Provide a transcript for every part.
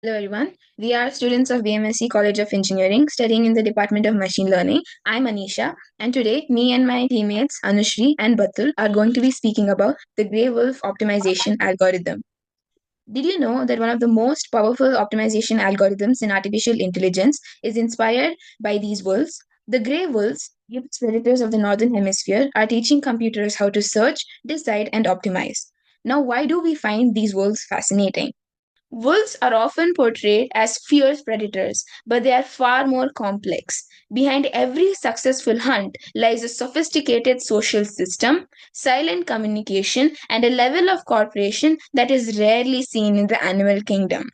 Hello everyone. We are students of BMSC College of Engineering studying in the Department of Machine Learning. I'm Aneesha, and today me and my teammates Anushree and Batul are going to be speaking about the Grey Wolf optimization algorithm. Did you know that one of the most powerful optimization algorithms in artificial intelligence is inspired by these wolves? The Grey Wolves, apex predators of the northern hemisphere, are teaching computers how to search, decide, and optimize. Now, why do we find these wolves fascinating? Wolves are often portrayed as fierce predators, but they are far more complex. Behind every successful hunt lies a sophisticated social system, silent communication, and a level of cooperation that is rarely seen in the animal kingdom.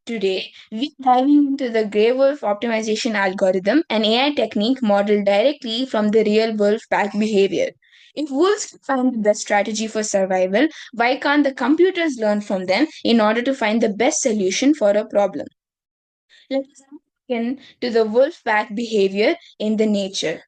Today, we're diving into the Grey Wolf optimization algorithm, an AI technique modeled directly from the real wolf pack behavior. If wolves can find the best strategy for survival, why can't the computers learn from them in order to find the best solution for a problem? Let's look into the wolf pack behavior in the nature.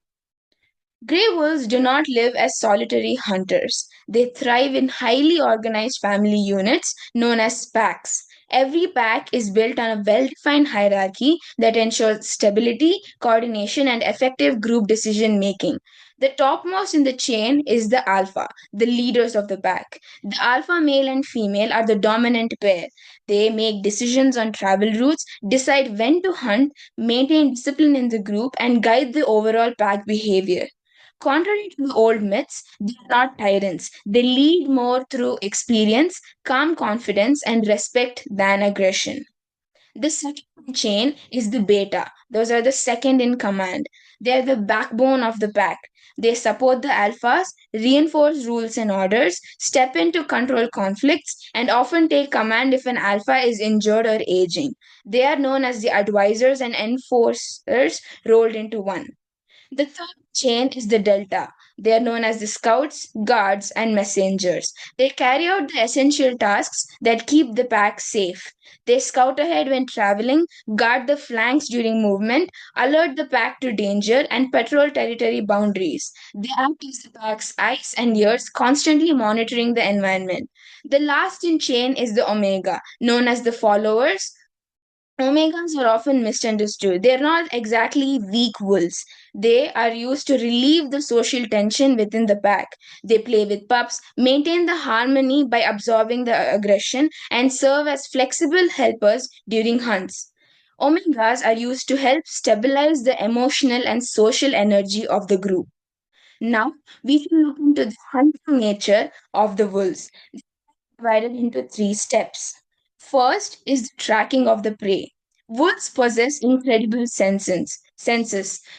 Grey wolves do not live as solitary hunters. They thrive in highly organized family units known as packs. Every pack is built on a well defined hierarchy that ensures stability, coordination, and effective group decision making. The topmost in the chain is the alpha, the leaders of the pack. The alpha male and female are the dominant pair. They make decisions on travel routes, decide when to hunt, maintain discipline in the group, and guide the overall pack behavior. Contrary to the old myths, they are not tyrants. They lead more through experience, calm confidence, and respect than aggression. The second chain is the beta. Those are the second in command. They are the backbone of the pack. They support the alphas, reinforce rules and orders, step in to control conflicts, and often take command if an alpha is injured or aging. They are known as the advisors and enforcers rolled into one. The third chain is the delta. They are known as the scouts, guards, and messengers. They carry out the essential tasks that keep the pack safe. They scout ahead when traveling, guard the flanks during movement, alert the pack to danger, and patrol territory boundaries. They act as the pack's eyes and ears, constantly monitoring the environment. The last in chain is the omega, known as the followers. Omegas are often misunderstood. They're not exactly weak wolves. They are used to relieve the social tension within the pack. They play with pups, maintain the harmony by absorbing the aggression, and serve as flexible helpers during hunts. Omegas are used to help stabilize the emotional and social energy of the group. Now, we can look into the hunting nature of the wolves divided into three steps. First is the tracking of the prey. Wolves possess incredible senses.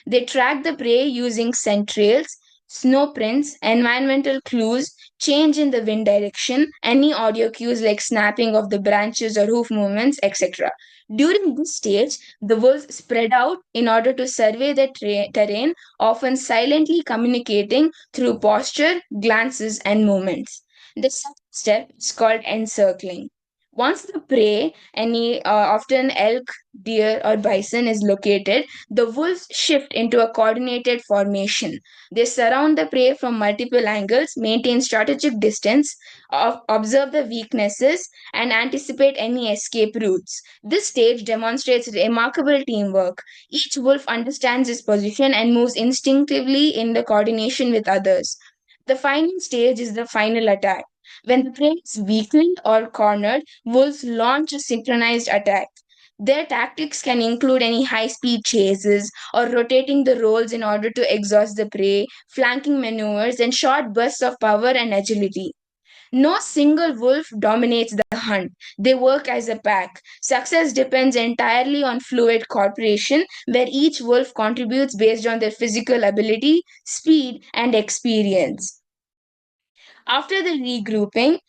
They track the prey using scent trails, snow prints, environmental clues, change in the wind direction, any audio cues like snapping of the branches or hoof movements, etc. During this stage, the wolves spread out in order to survey the terrain, often silently communicating through posture, glances, and movements. The second step is called encircling. Once the prey, often elk, deer, or bison, is located, the wolves shift into a coordinated formation. They surround the prey from multiple angles, maintain strategic distance, observe the weaknesses, and anticipate any escape routes. This stage demonstrates remarkable teamwork. Each wolf understands its position and moves instinctively in the coordination with others. The final stage is the final attack. When the prey is weakened or cornered, wolves launch a synchronized attack. Their tactics can include any high speed chases or rotating the roles in order to exhaust the prey, flanking maneuvers, and short bursts of power and agility. No single wolf dominates the hunt. They work as a pack. Success depends entirely on fluid cooperation, where each wolf contributes based on their physical ability, speed, and experience. After the regrouping,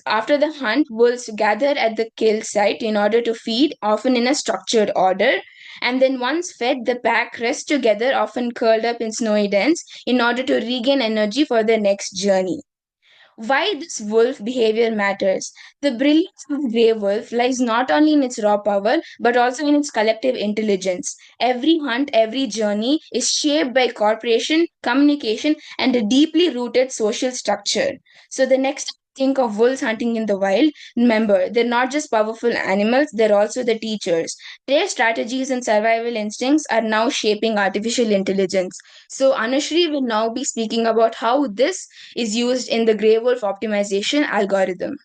after the hunt, wolves gather at the kill site in order to feed, often in a structured order. And then once fed, the pack rests together, often curled up in snowy dens, in order to regain energy for their next journey. Why this wolf behavior matters. The brilliance of the grey wolf lies not only in its raw power but also in its collective intelligence. Every hunt, every journey is shaped by cooperation, communication, and a deeply rooted social structure. So, the next think of wolves hunting in the wild, remember, they're not just powerful animals, they're also the teachers. Their strategies and survival instincts are now shaping artificial intelligence. So, Anushree will now be speaking about how this is used in the Grey Wolf optimization algorithm.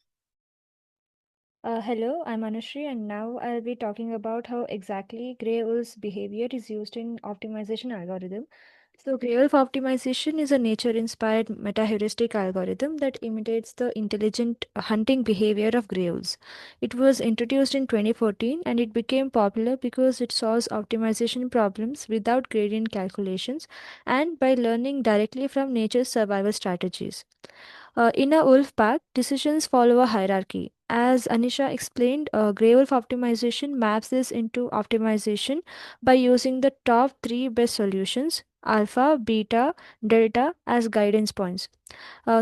Hello, I'm Anushree, and now I'll be talking about how exactly Gray Wolf's behavior is used in optimization algorithm. So, Gray Wolf optimization is a nature-inspired meta-heuristic algorithm that imitates the intelligent hunting behavior of gray wolves. It was introduced in 2014, and it became popular because it solves optimization problems without gradient calculations and by learning directly from nature's survival strategies. In a wolf pack, decisions follow a hierarchy. As Anisha explained, Grey Wolf optimization maps this into optimization by using the top three best solutions, alpha, beta, delta, as guidance points.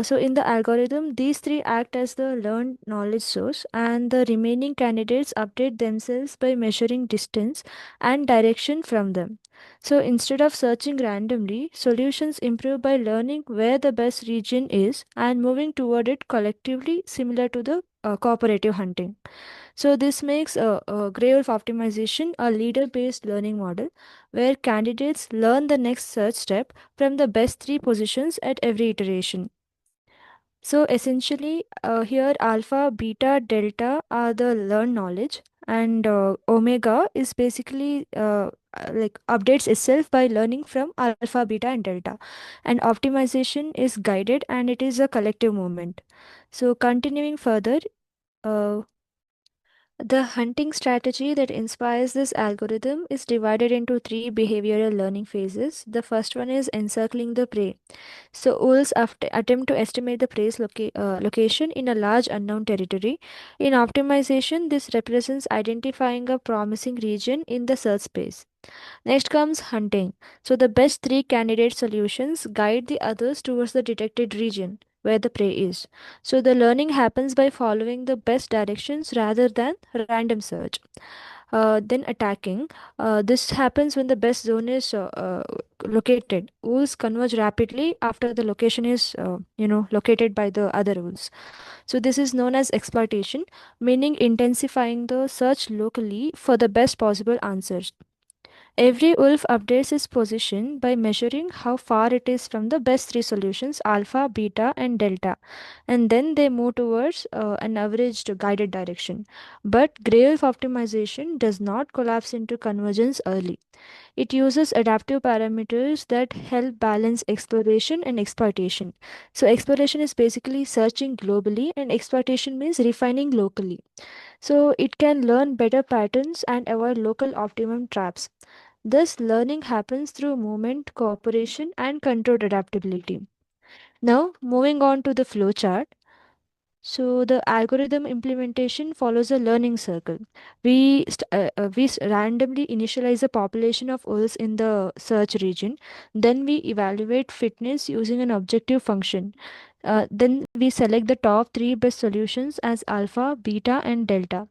So, in the algorithm, these three act as the learned knowledge source, and the remaining candidates update themselves by measuring distance and direction from them. So, instead of searching randomly, solutions improve by learning where the best region is and moving toward it collectively, similar to the cooperative hunting. So, this makes Grey Wolf optimization a leader based learning model where candidates learn the next search step from the best three positions at every iteration. So essentially, here alpha, beta, delta are the learned knowledge, and omega is basically like updates itself by learning from alpha, beta, and delta. And optimization is guided and it is a collective movement. So continuing further, uh, the hunting strategy that inspires this algorithm is divided into three behavioral learning phases. The first one is encircling the prey. So wolves attempt to estimate the prey's location in a large unknown territory. In optimization, this represents identifying a promising region in the search space. Next comes hunting. So the best three candidate solutions guide the others towards the detected region where the prey is. So the learning happens by following the best directions rather than random search. Then attacking. This happens when the best zone is located. Wolves converge rapidly after the location is, located by the other wolves. So this is known as exploitation, meaning intensifying the search locally for the best possible answers. Every wolf updates its position by measuring how far it is from the best three solutions alpha, beta, and delta, and then they move towards an averaged guided direction. But Gray wolf optimization does not collapse into convergence early. It uses adaptive parameters that help balance exploration and exploitation. So, exploration is basically searching globally, and exploitation means refining locally. So, it can learn better patterns and avoid local optimum traps. This learning happens through movement, cooperation, and controlled adaptability. Now, moving on to the flowchart. So the algorithm implementation follows a learning circle. We randomly initialize a population of wolves in the search region. Then we evaluate fitness using an objective function. Then we select the top three best solutions as alpha, beta, and delta.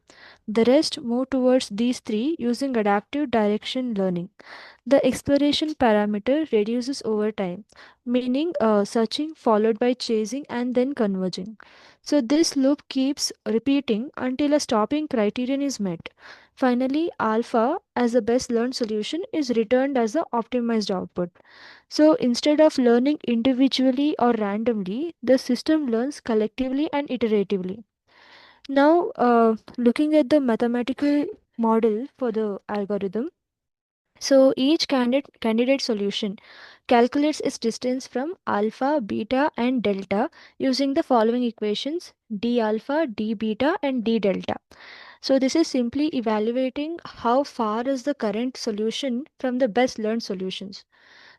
The rest move towards these three using adaptive direction learning. The exploration parameter reduces over time, meaning searching followed by chasing and then converging. So this loop keeps repeating until a stopping criterion is met. Finally, alpha as the best learned solution is returned as the optimized output. So instead of learning individually or randomly, the system learns collectively and iteratively. Now, looking at the mathematical model for the algorithm, so each candidate solution calculates its distance from alpha, beta, and delta using the following equations d alpha, d beta, and d delta. So this is simply evaluating how far is the current solution from the best learned solutions.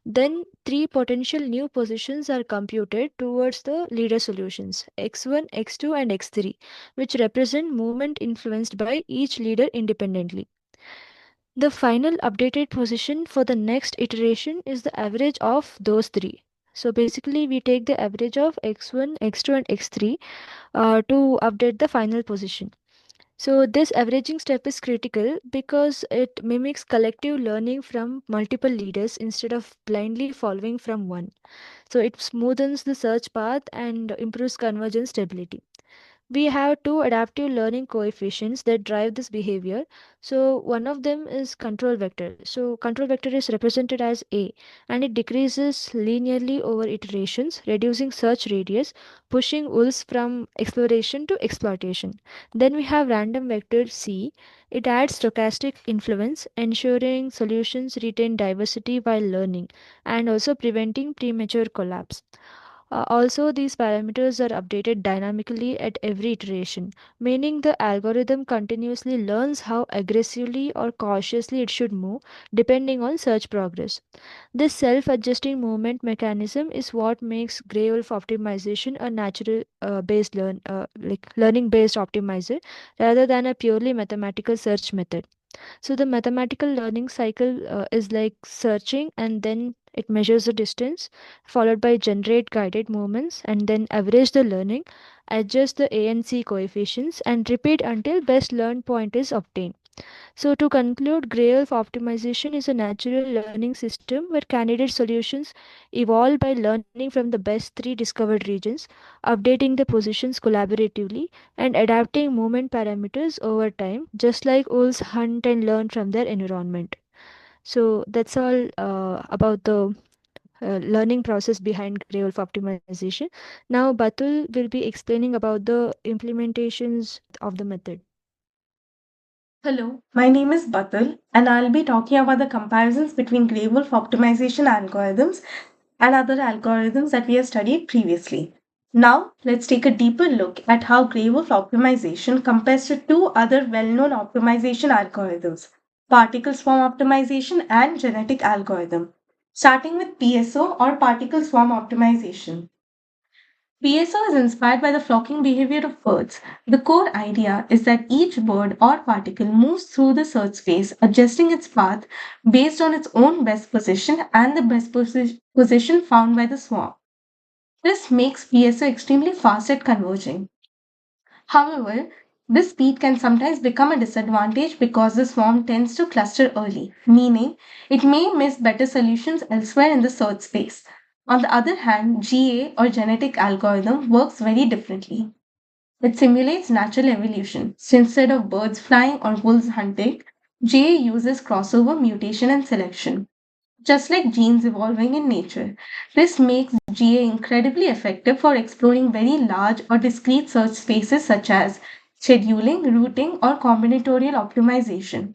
Then three potential new positions are computed towards the leader solutions x1, x2, and x3, which represent movement influenced by each leader independently. The final updated position for the next iteration is the average of those three. So basically, we take the average of x1, x2, and x3 to update the final position. So this averaging step is critical because it mimics collective learning from multiple leaders instead of blindly following from one. So it smoothens the search path and improves convergence stability. We have two adaptive learning coefficients that drive this behavior. So one of them is control vector. So control vector is represented as A, and it decreases linearly over iterations, reducing search radius, pushing wolves from exploration to exploitation. Then we have random vector C. It adds stochastic influence, ensuring solutions retain diversity while learning and also preventing premature collapse. Also, these parameters are updated dynamically at every iteration, meaning the algorithm continuously learns how aggressively or cautiously it should move depending on search progress. This self adjusting movement mechanism is what makes Gray Wolf optimization a natural like learning based optimizer rather than a purely mathematical search method. So the mathematical learning cycle is like searching and then it measures the distance, followed by generate guided movements and then average the learning, adjust the A and C coefficients and repeat until best learned point is obtained. So to conclude, Gray optimization is a natural learning system where candidate solutions evolve by learning from the best three discovered regions, updating the positions collaboratively, and adapting movement parameters over time, just like wolves hunt and learn from their environment. So that's all about the learning process behind Gray Wolf optimization. Now Batul will be explaining about the implementations of the method. Hello, my name is Batul, and I'll be talking about the comparisons between Grey Wolf optimization algorithms and other algorithms that we have studied previously. Now, let's take a deeper look at how Grey Wolf optimization compares to two other well known optimization algorithms, particle swarm optimization and genetic algorithm. Starting with PSO or particle swarm optimization. PSO is inspired by the flocking behavior of birds. The core idea is that each bird or particle moves through the search space, adjusting its path based on its own best position and the position found by the swarm. This makes PSO extremely fast at converging. However, this speed can sometimes become a disadvantage because the swarm tends to cluster early, meaning it may miss better solutions elsewhere in the search space. On the other hand, GA or genetic algorithm works very differently. It simulates natural evolution. So instead of birds flying or wolves hunting, GA uses crossover, mutation, and selection. Just like genes evolving in nature, this makes GA incredibly effective for exploring very large or discrete search spaces such as scheduling, routing, or combinatorial optimization.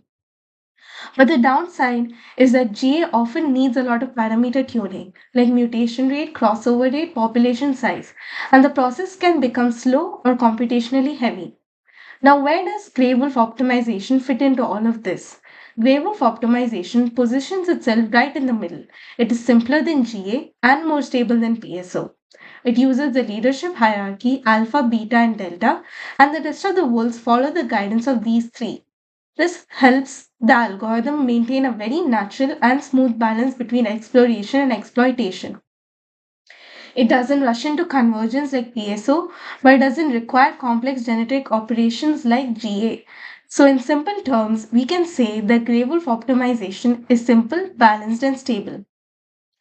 But the downside is that GA often needs a lot of parameter tuning, like mutation rate, crossover rate, population size, and the process can become slow or computationally heavy. Now, where does Grey Wolf optimization fit into all of this? Grey Wolf optimization positions itself right in the middle. It is simpler than GA and more stable than PSO. It uses the leadership hierarchy alpha, beta, and delta, and the rest of the wolves follow the guidance of these three. This helps the algorithm maintain a very natural and smooth balance between exploration and exploitation. It doesn't rush into convergence like PSO, but it doesn't require complex genetic operations like GA. So, in simple terms, we can say that Grey Wolf optimization is simple, balanced, and stable.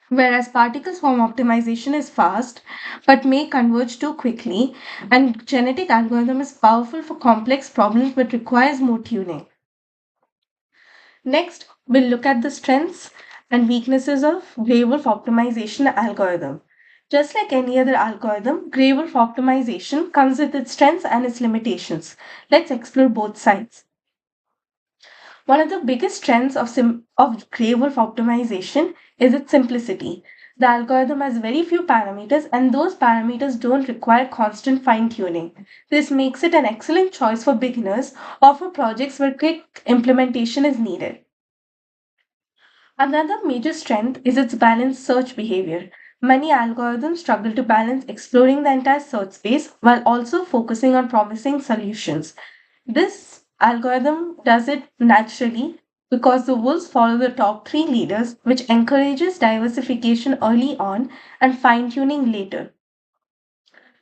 Whereas particle swarm optimization is fast but may converge too quickly, and genetic algorithm is powerful for complex problems but requires more tuning. Next, we'll look at the strengths and weaknesses of Grey Wolf optimization algorithm. Just like any other algorithm, Grey Wolf optimization comes with its strengths and its limitations. Let's explore both sides. One of the biggest strengths of Grey Wolf optimization is its simplicity. The algorithm has very few parameters, and those parameters don't require constant fine tuning. This makes it an excellent choice for beginners or for projects where quick implementation is needed. Another major strength is its balanced search behavior. Many algorithms struggle to balance exploring the entire search space while also focusing on promising solutions. This algorithm does it naturally because the wolves follow the top three leaders, which encourages diversification early on and fine tuning later.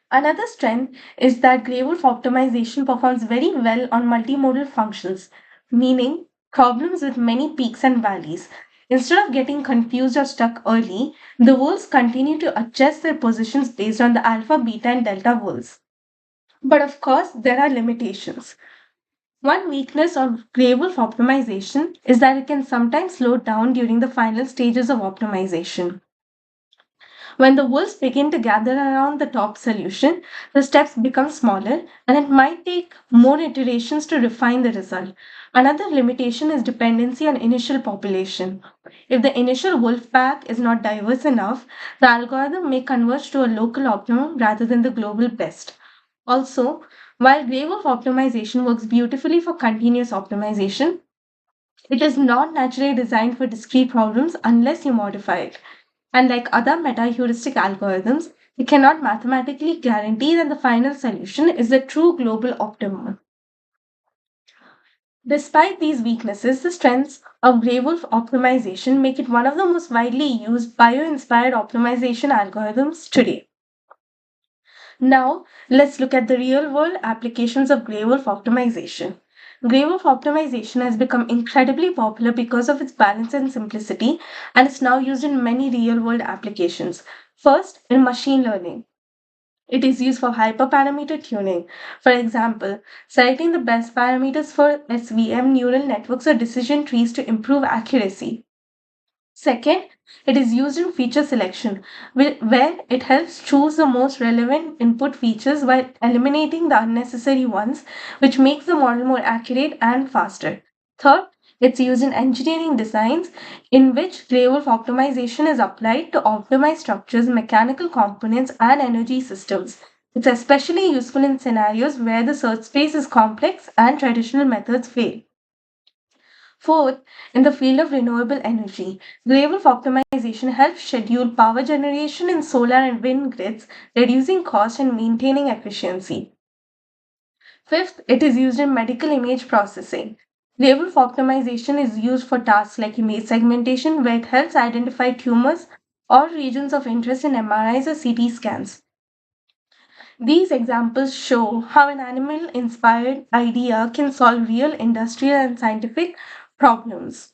Another strength is that Grey Wolf optimization performs very well on multimodal functions, meaning problems with many peaks and valleys. Instead of getting confused or stuck early, the wolves continue to adjust their positions based on the alpha, beta, and delta wolves. But of course, there are limitations. One weakness of gray wolf optimization is that it can sometimes slow down during the final stages of optimization. When the wolves begin to gather around the top solution, the steps become smaller and it might take more iterations to refine the result. Another limitation is dependency on initial population. If the initial wolf pack is not diverse enough, the algorithm may converge to a local optimum rather than the global best. Also, while gray wolf optimization works beautifully for continuous optimization, it is not naturally designed for discrete problems unless you modify it. And like other meta-heuristic algorithms, it cannot mathematically guarantee that the final solution is the true global optimum. Despite these weaknesses, the strengths of gray wolf optimization make it one of the most widely used bio-inspired optimization algorithms today. Now, let's look at the real world applications of gray wolf optimization. Gray wolf optimization has become incredibly popular because of its balance and simplicity, and is now used in many real world applications. First, in machine learning. It is used for hyperparameter tuning. For example, selecting the best parameters for SVM neural networks or decision trees to improve accuracy. Second, it is used in feature selection, where it helps choose the most relevant input features while eliminating the unnecessary ones, which makes the model more accurate and faster. Third, it's used in engineering designs, in which gray wolf optimization is applied to optimize structures, mechanical components, and energy systems. It's especially useful in scenarios where the search space is complex and traditional methods fail. Fourth, in the field of renewable energy, gray wolf optimization helps schedule power generation in solar and wind grids, reducing cost and maintaining efficiency. Fifth, it is used in medical image processing. Gray wolf optimization is used for tasks like image segmentation, where it helps identify tumors or regions of interest in MRIs or CT scans. These examples show how an animal inspired idea can solve real industrial and scientific problems.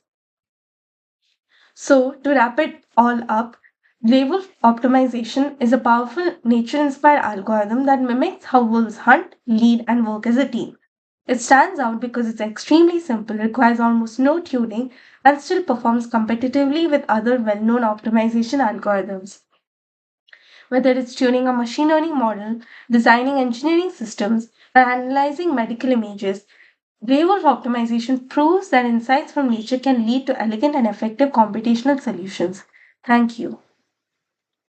So, to wrap it all up, Grey wolf optimization is a powerful nature inspired algorithm that mimics how wolves hunt, lead, and work as a team. It stands out because it's extremely simple, requires almost no tuning, and still performs competitively with other well known optimization algorithms. Whether it's tuning a machine learning model, designing engineering systems, or analyzing medical images, Grey wolf optimization proves that insights from nature can lead to elegant and effective computational solutions. Thank you.